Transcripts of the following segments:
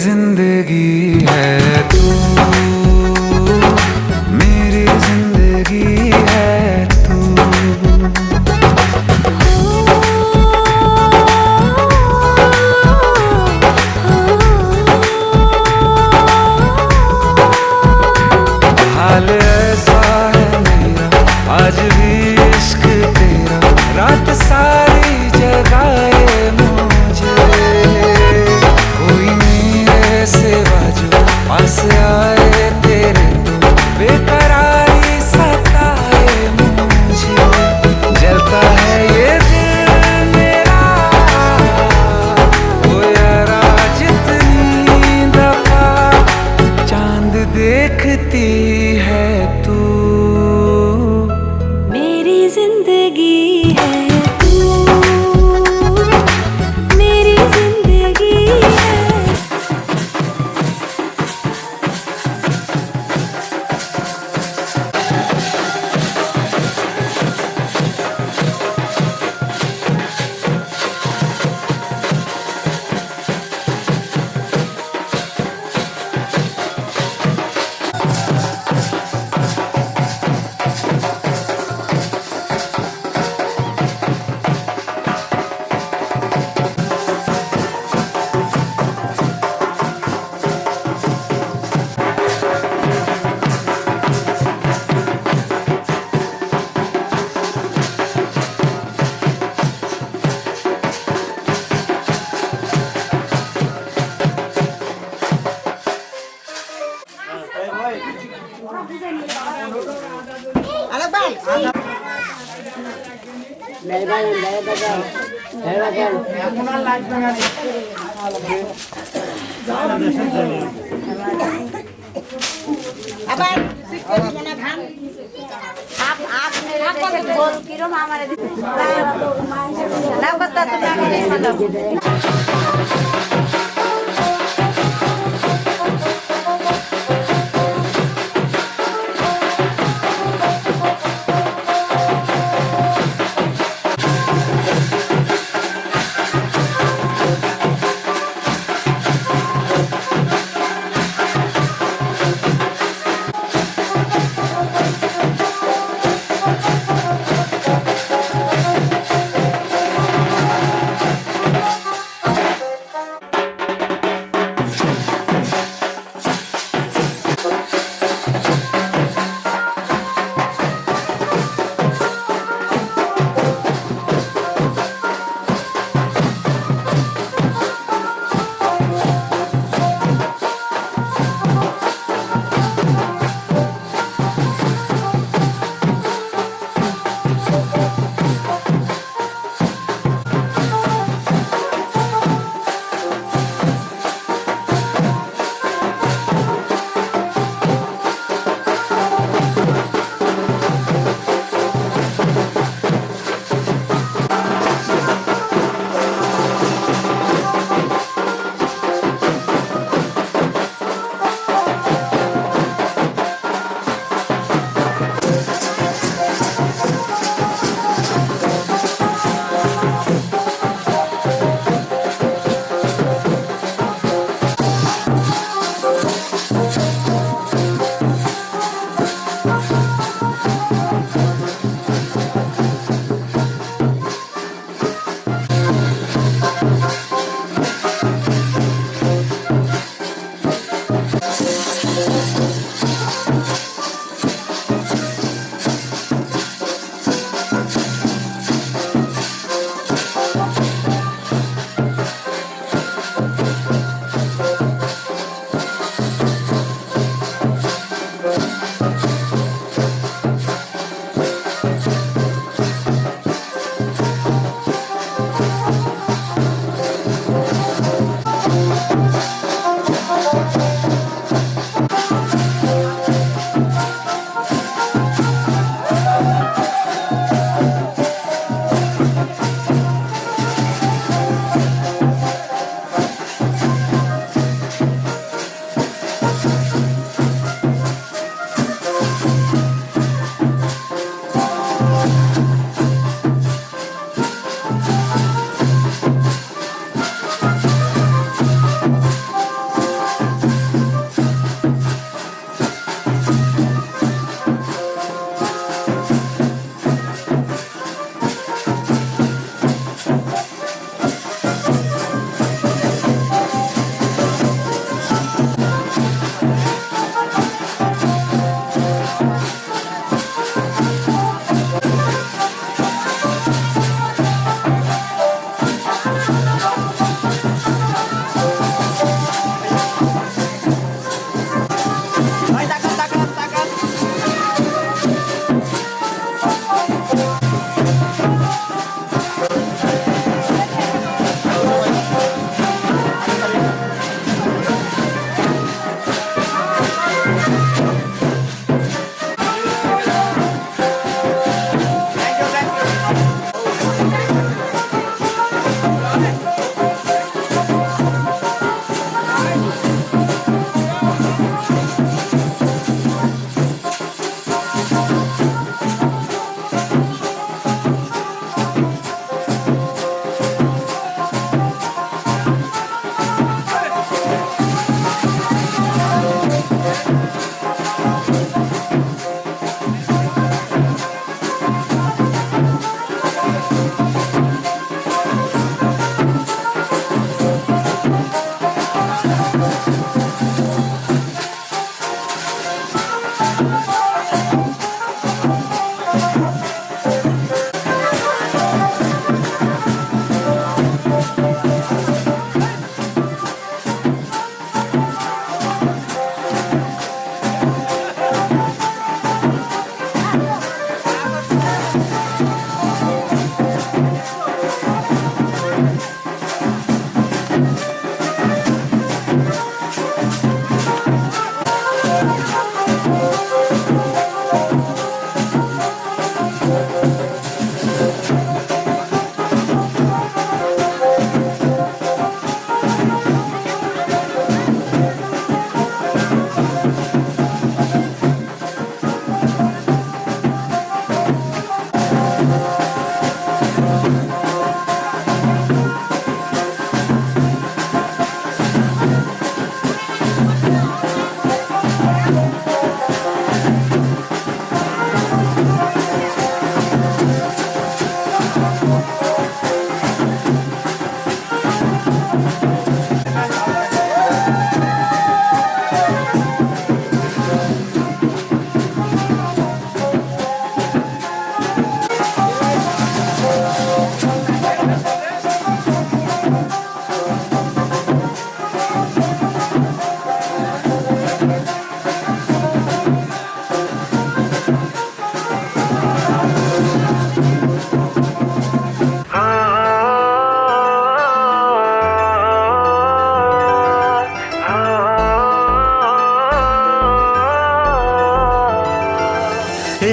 जिंदगी है तू, मेरी जिंदगी है तू। हाल ऐसा है मेरा आज भी इश्क तेरा, रात सारी जगाए मुझे। कोई मेरे सिवा जो पास आए तेरे तो बेकरारी सताए मुझे। जलता है ये दिल मेरा ओ यारा, जितनी दफा चांद देखती है तू, मेरी जिंदगी है तू, मेरी जिंदगी है। আবার মনে ধান আপনি বল কিরম আমার লাভ করতে তুমি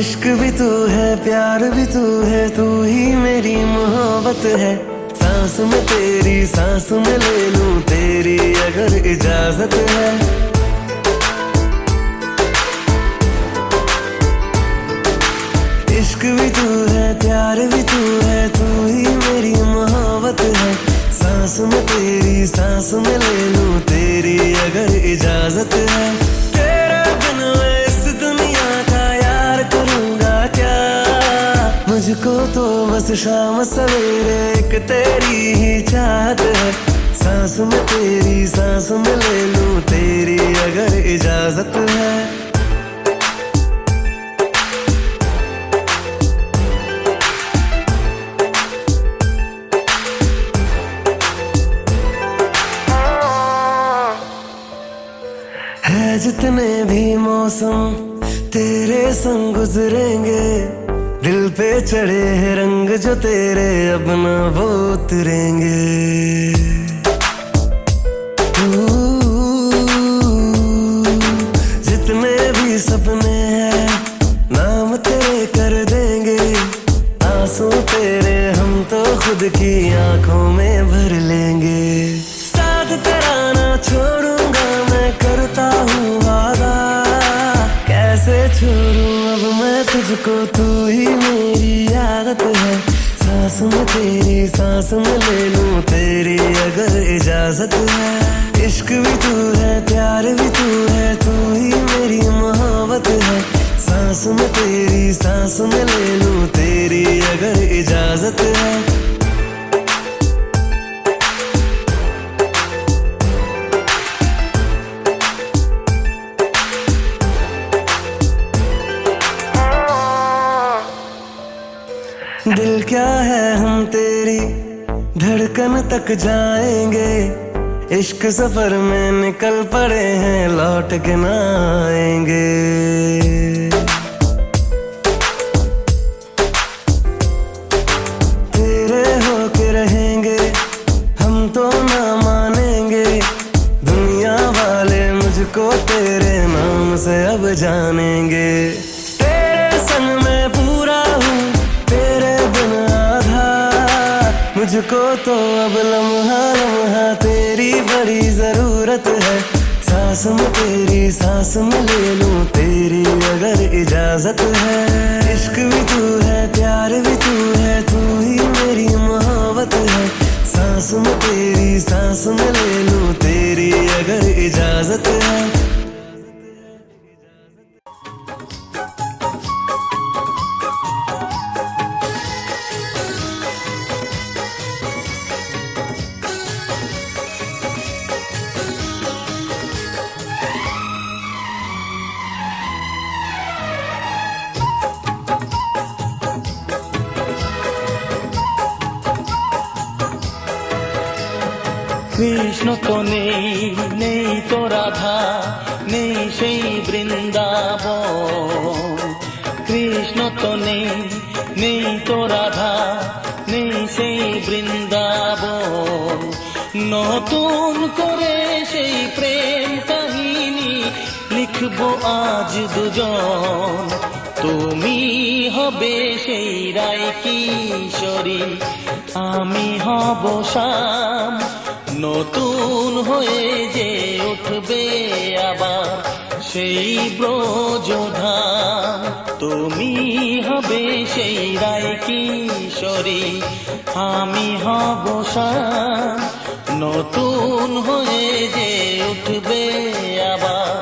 इश्क भी तू है, प्यार भी तू है, तू ही मेरी मोहब्बत है। सांस में तेरी सांस में ले लूं तेरी अगर इजाजत है। इश्क भी तू है, प्यार भी तू है, तू ही मेरी मोहब्बत है। सांस में तेरी सांस में ले लूं तेरी अगर इजाजत है। तेरे बिन मैं इस दुनिया का यार करूंगा क्या। मुझको तो बस शाम सवेरे एक तेरी ही चाहत है। सांस में तेरी सांस में ले लूं तेरी अगर इजाजत है। है जितने भी मौसम तेरे संग गुजरेंगे, दिल पे चढ़े हैं रंग जो तेरे अब ना वो उतरेंगे। जितने भी सपने हैं नाम तेरे कर देंगे। आंसू तेरे हम तो खुद की आंखों में भर लेंगे। साथ तेरा ना छोड़ूंगा मैं करता हूँ वादा। कैसे छोड़ूं अब मैं तुझको, तू ही मेरी आदत है। सांस में तेरी सांस में ले लूं तेरी अगर इजाजत है। इश्क भी तू है, प्यार भी तू है, तू ही मेरी मोहब्बत है। सांस में तेरी सांस में ले लूं तेरी अगर इजाजत है। दिल क्या है हम तेरी धड़कन तक जाएंगे। इश्क सफर में निकल पड़े हैं लौट के ना आएंगे। तेरे होके रहेंगे हम तो ना मानेंगे। दुनिया वाले मुझको तेरे नाम से अब जानेंगे। तेरे संग मैं पूरा हूँ तेरे बिन आधा। मुझको तो अब लम्हा लम्हा तेरी बड़ी जरूरत है। सांस में तेरी सांस में ले लूं तेरी अगर इजाजत है। इश्क भी तू है, प्यार भी तू है, तू ही मेरी मोहब्बत है। सांस में तेरी सांस में ले लूं तेरी अगर इजाजत है। কৃষ্ণ তো নেই, নেই তো রাধা, নেই সেই বৃন্দাবন। কৃষ্ণ তো নেই, নেই তো রাধা, নেই সেই বৃন্দাবন। নতুন করে সেই প্রেম কাহিনী লিখবো আজ দুজন। তুমি হবে সেই রায় কিশোরী, আমি হব শ্যাম। নতুন হয়ে যে উঠবে আবার সেই ব্রজধাম। তুমি হবে সেই রায় কিশোরী, আমি হব শ্যাম। নতুন হয়ে যে উঠবে আবার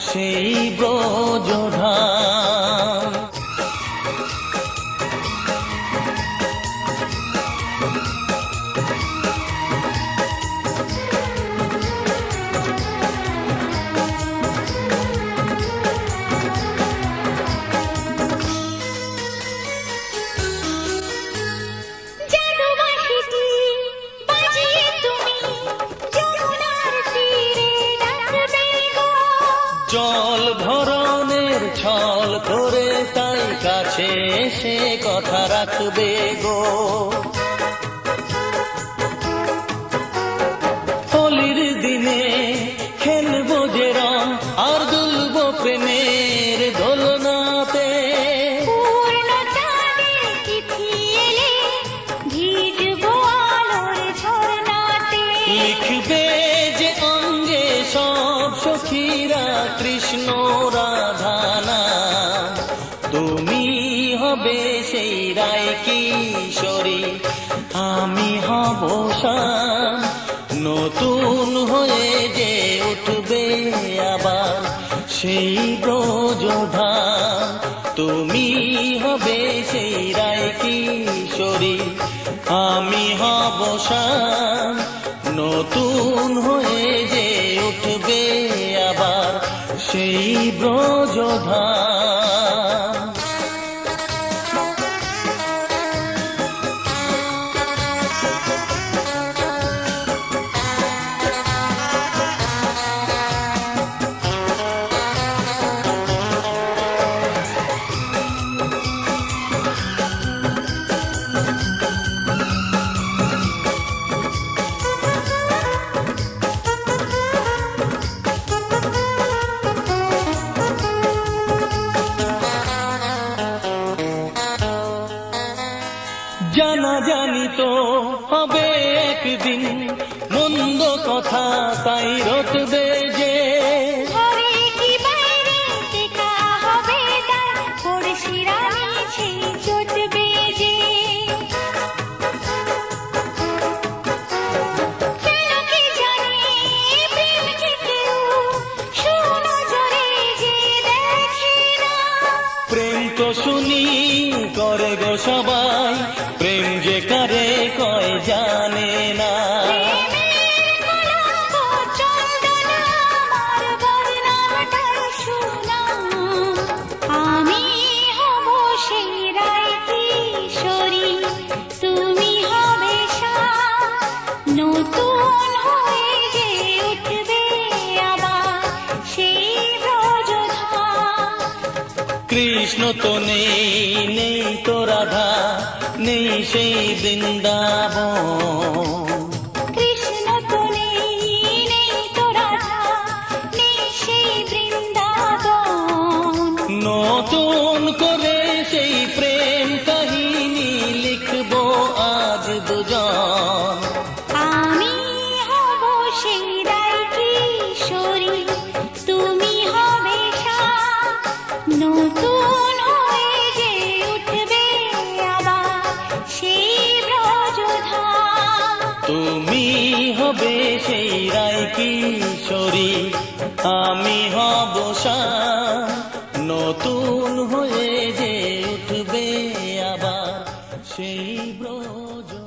সেই ব্রজধাম। জল ভরণের ছল করে তাই কাছে সে কথা রাখবে গো। হোলির দিনে খেলবো যে রং আর দুলবো প্রেমের দোলনাতে। সখীরা কৃষ্ণ রাধা নাম, তুমি হবে সেই রায় কিশোরী, আমি হব শ্যাম। নতুন হয়ে যে উঠবে আবার সেই ব্রজধাম, তুমি হবে সেই রায় কিশোরী, আমি হব শ্যাম। নতুন হয়ে যে উঠবে আবার সেই ব্রজধাম। জানা জানি তো হবে একদিন, মন্দ কথা তাই রটবে যে, ঘরে কি বাইরে টেকা হবে তার, পড়শিরা নিচে চটবে যে। কেন কি জানি প্রেমকে কেউ সুনজরে যে দেখে না। প্রেম তো শুনি করে গো সবাই, প্রেম যে কারে কয় জানে না। প্রেমের কলঙ্ক চন্দন আমার বদনামটার সুনাম, আমি হব সেই রায় কিশোরী, তুমি হবে শ্যাম। নতুন হয়ে যে উঠবে আবার সেই ব্রজধাম। কৃষ্ণ তো নেই, নেই তো রাধা, নেই সেই বৃন্দাবন। কৃষ্ণ তো নেই, নেই তো রাধা, নেই সেই বৃন্দাবন। নতুন করে সেই প্রেম কাহিনী লিখবো আজ দুজন। আমি হব সেই রায় কিশোরী, তুমি হবে শ্যাম। নতুন হয়ে যে উঠবে আবার সেই ব্রজধাম। তুমি হবে সেই রায় কিশোরী, আমি হব শ্যাম। নতুন হয়ে যে উঠবে আবার সেই ব্রজধাম।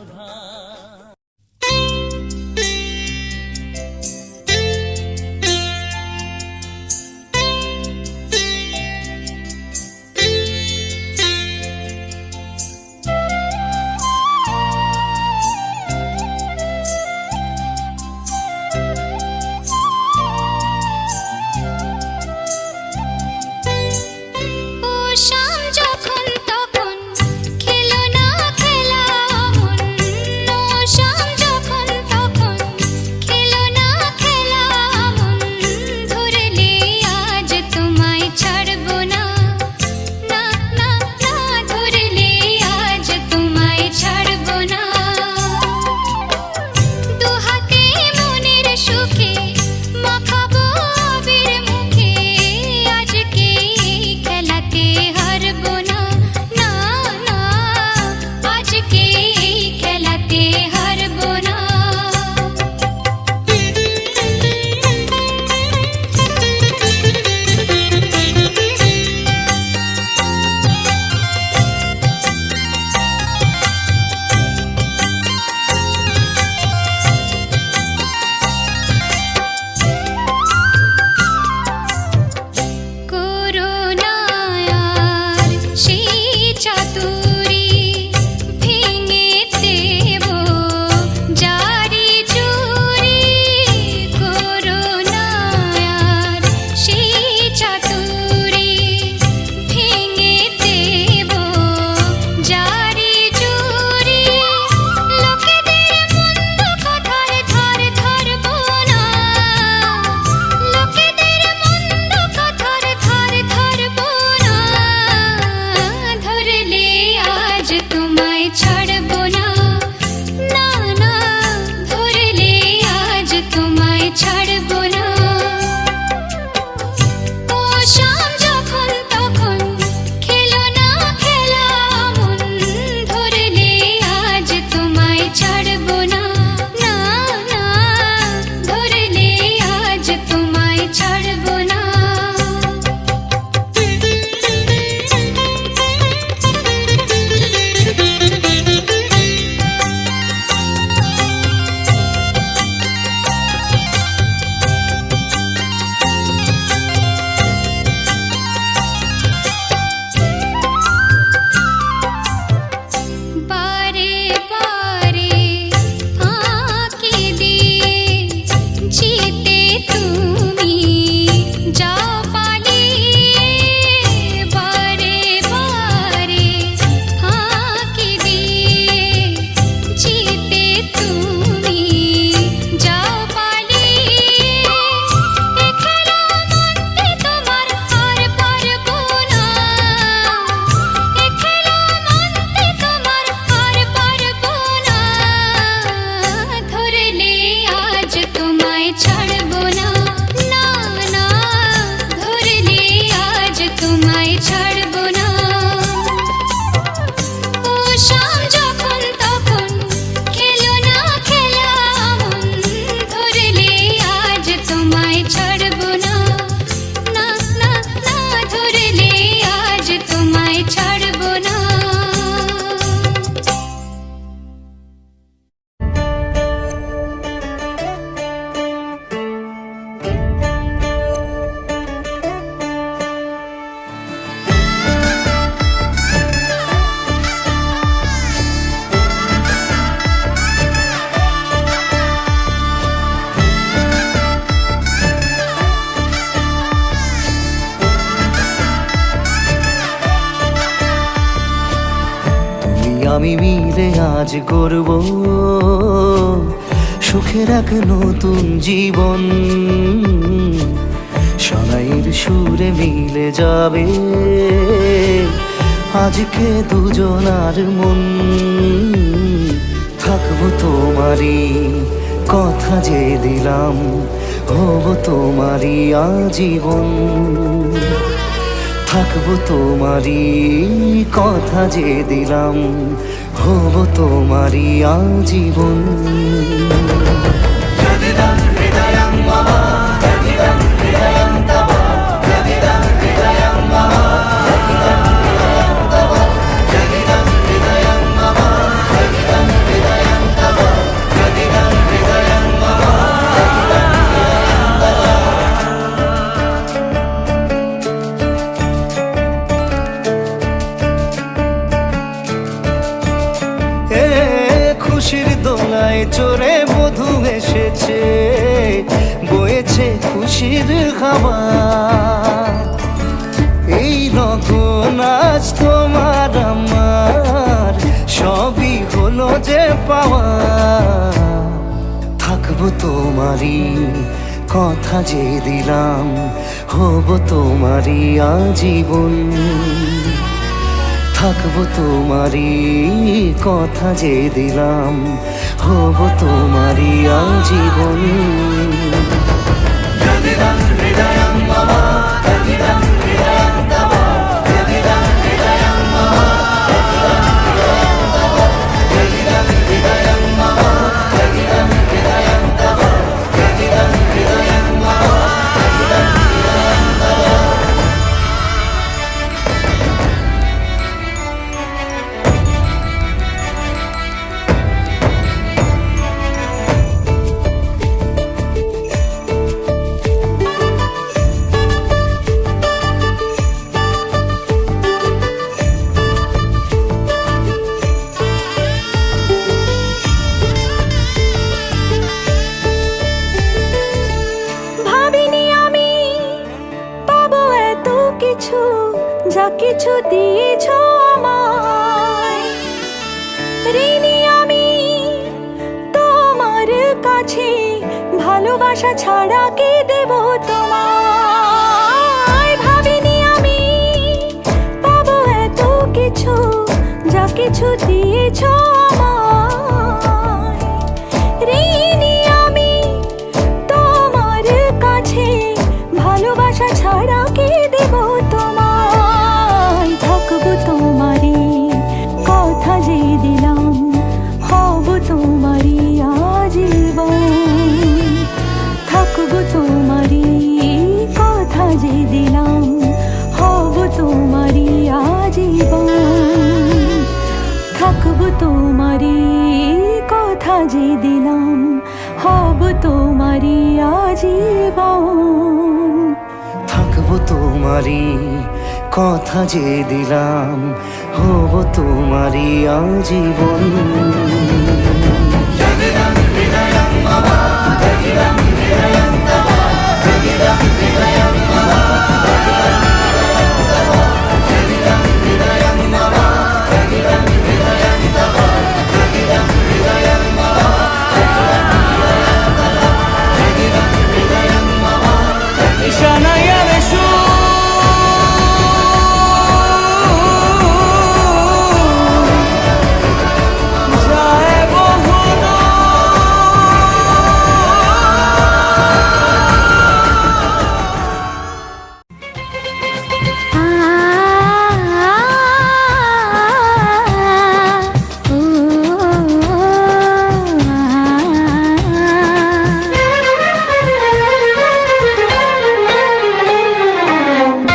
আমি মিলে আজ গড়ব সুখের এক নতুন জীবন। শোনাইয়ের সুরে মিলে যাবে আজকে দুজনার মন। থাকবো তোমারই কথা যে দিলাম, হব তোমারই আজীবন। থাকবো তোমারই কথা যে দিলাম, হব তোমারই আজীবন। খুশির দোলায় চড়ে বধূ এসেছে, বয়েছে খুশির হাওয়া। এই রকম আজ তোমার আমার সবই হলো যে পাওয়া। থাকবো তোমারই কথা যে দিলাম, হব তোমারই আজীবন। থাকবো তোমারই কথা যে দিলাম, হব তোমারই আজীবন। যা কিছু দিয়েছ আমায়, ঋণী আমি তোমার কাছে। ভালোবাসা ছাড়া কি দেব তোমায়? ভাবিনি আমি পাবো এত কিছু, যা কিছু দিয়েছ আমায়। ঋণী আমি তোমার কাছে, ভালোবাসা ছাড়া কি দেব তোমায়? থাকবো তোমারই কথা যে দিলাম, হব তোমারই আজীবন। থাকবো তোমারই কথা যে দিলাম, হব তোমারই আজীবন। থাকবো তোমারই কথা যে দিলাম, হব তোমারই আজীবন। থাকবো তোমারই কথা যে দিলাম, হব তোমারই আজীবন।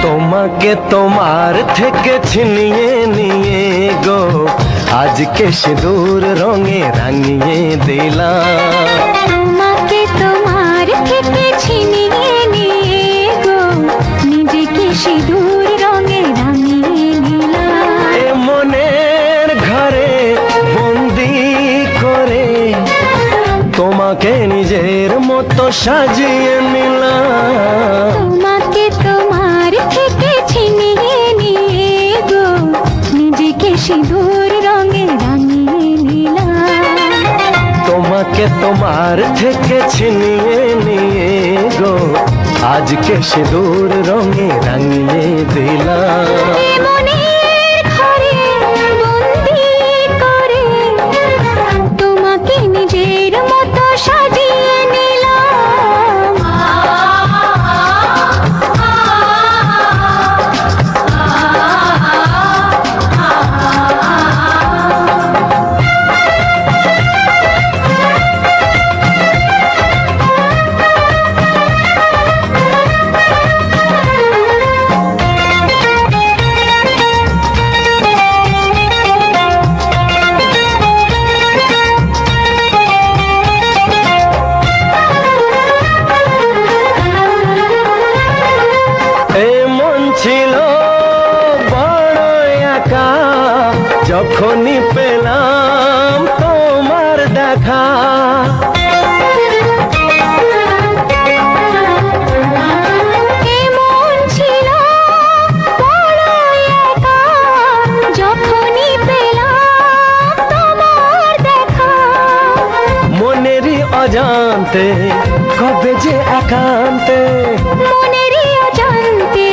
তোমাকে তোমার থেকে ছিনিয়ে নিয়ে গো আজকে সিঁদুর রঙে রাঙিয়ে দিলাম। তোমাকে তোমার থেকে ছিনিয়ে নিয়ে গো নিজেকে সিঁদুর রঙে রাঙিয়ে নিলাম। এ মনের ঘরে বন্দি করে তোমাকে নিজের মতো সাজিয়ে নিলাম। তোমাকে তোমার থেকে ছিনিয়ে নিয়ে গো নিজেকে সিঁদুর রঙে রাঙিয়ে আজকে সিঁদুর রঙে রাঙিয়ে দিলাম। মনের ঘরে বন্দি করে তোমাকে নিজের মতো সাজিয়ে নিলাম। ছিল বড় একা যখনই পেলাম তোমার দেখা। এমন ছিল বড় একা যখনই পেলাম তোমার দেখা। মনেরই অজান্তে কবে যে একান্তে, মনেরই অজান্তে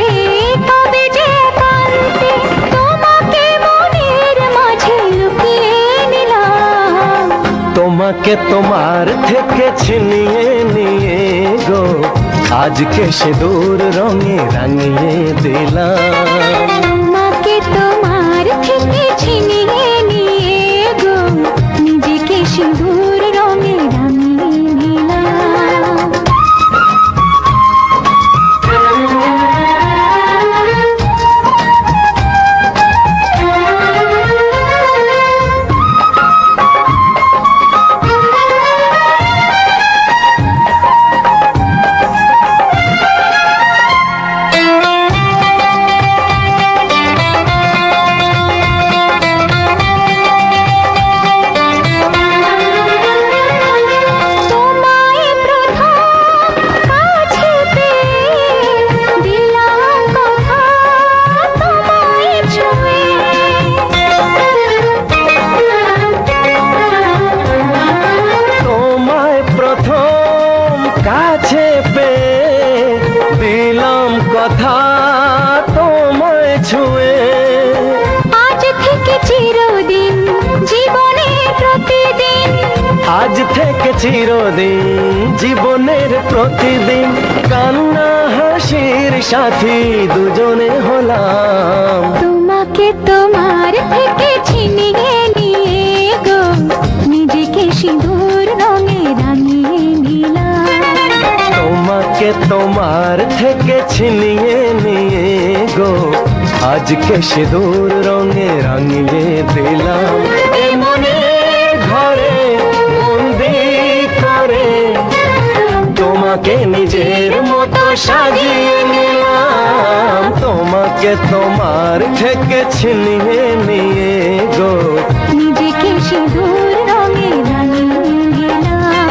কবে যে একান্তে তোমাকে মনের মাঝে লুকিয়ে নিলাম। তোমাকে তোমার থেকে ছিনিয়ে নিয়ে গো আজকে সিঁদুর রঙে রাঙিয়ে দিলাম। তোমাকে তোমার থেকে ছিনিয়ে নিয়ে গো নিজেকে সিঁদুর রঙে রাঙিয়ে নিলাম। কাছে পেয়ে দিলাম কথা তোমায় ছুঁয়ে। আজ থেকে চিরদিন জীবনের প্রতিদিন, আজ থেকে চিরদিন জীবনের প্রতিদিন কান্না হাসির সাথী দুজনে হলাম। তোমাকে তোমার থেকে ছিনিয়ে নিয়ে গো নিজেকে সিঁদুর রঙে রাঙিয়ে নিলাম। তোমাকে তোমার থেকে ছিনিয়ে নিয়ে গো আজকে সিঁদুর রঙে রাঙিয়ে দিলাম। এ মনের ঘরে বন্দি করে তোমাকে নিজের মতো সাজিয়ে নিলাম। তোমাকে তোমার থেকে ছিনিয়ে নিয়ে গো নিজেকে সিঁদুর রঙে রাঙিয়ে নিলাম।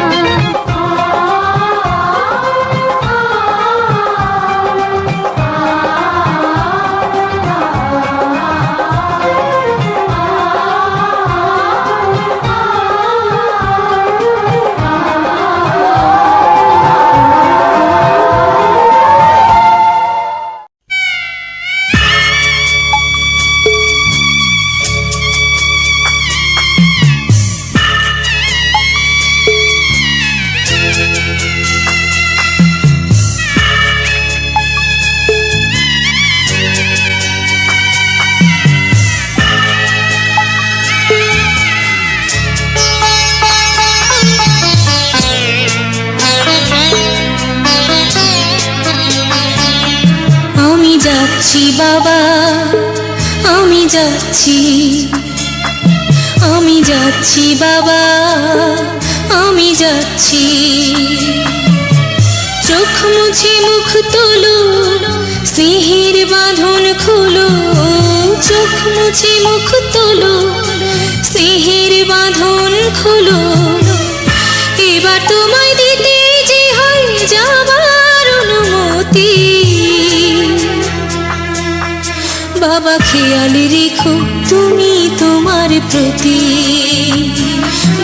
যাচ্ছি বাবা, আমি যাচ্ছি, আমি যাচ্ছি বাবা, আমি যাচ্ছি। চোখ মুছে মুখ তোলো, স্নেহের বাঁধন খোলো। চোখ মুছে মুখ তোলো, স্নেহের বাঁধন খোলো। এবার তোমায় দিতে যে হয় যাবার অনুমতি। বাবা খেয়াল রেখো তুমি তোমার প্রতি।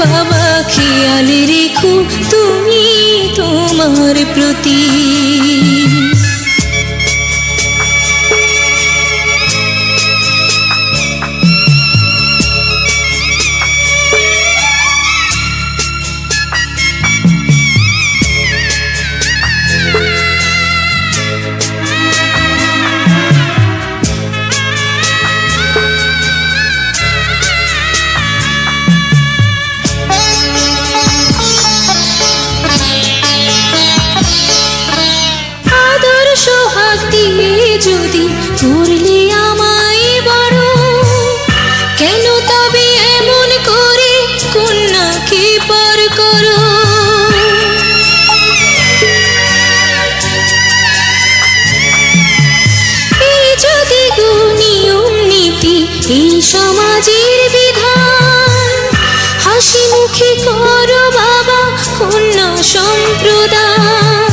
বাবা খেয়াল রেখো তুমি তোমার প্রতি। এই সমাজের বিধান। হাসি মুখে করো বাবা কন্যা সম্প্রদান।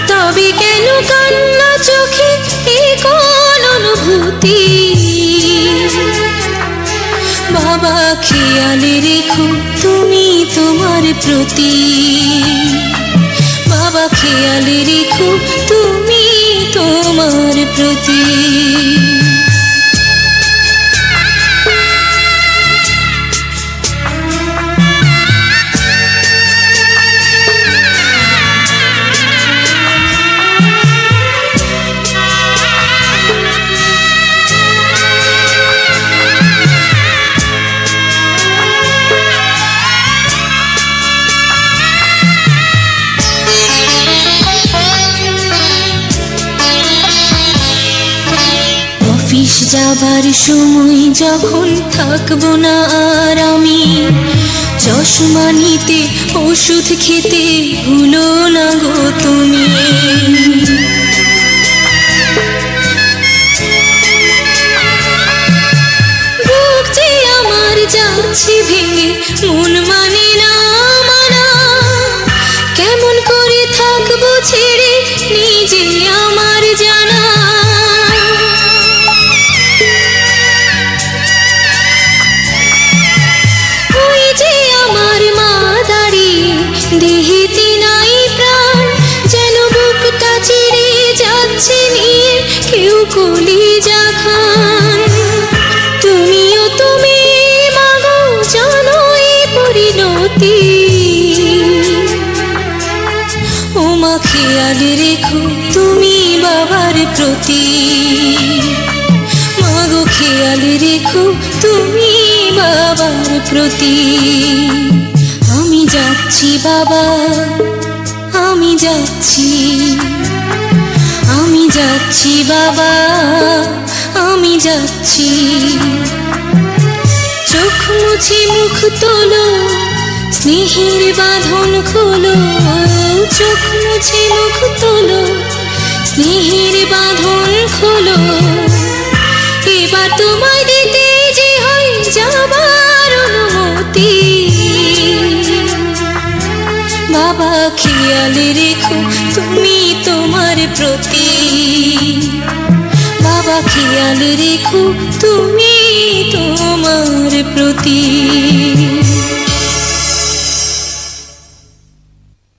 তবে কেন কান্না চোখে এ কোন অনুভূতি? বাবা খেয়াল রেখো তুমি তোমার প্রতি। বাবা খেয়াল রেখো তুমি তোমার প্রতি। অফিস যাবার সময় যখন থাকবো না আর আমি, চশমা নিতে ওষুধ খেতে ভুলো না গো তুমি। বুক যে আমার যাচ্ছে ভেঙে, মন মানে না মানা। কেমন করে থাকবো ছেড়ে নিজে আমার জানা। ওই যে আমার মা দাঁড়িয়ে, দেহেতে নাই প্রাণ, যেন বুকটা চিরে যাচ্ছে নিয়ে কেউ কলিজা খান। তুমিও তুমি মাগো জানো এই পরিণতি। ও মা খেয়াল রেখো তুমি বাবার প্রতি। মাগো খেয়াল রেখো তুমি বাবার প্রতি। আমি যাচ্ছি বাবা, আমি যাচ্ছি, আমি যাচ্ছি বাবা, আমি যাচ্ছি। চোখ মুছে মুখ তোলো, স্নেহের বাঁধন খোলো। চোখ মুছে মুখ তোলো, স্নেহের বাঁধন খোলো। এবার তোমায় দিতে যে হয় যাবার অনুমতি। বাবা খেয়াল রেখো তুমি তোমার প্রতি। বাবা খেয়াল রেখো তুমি তোমার প্রতি।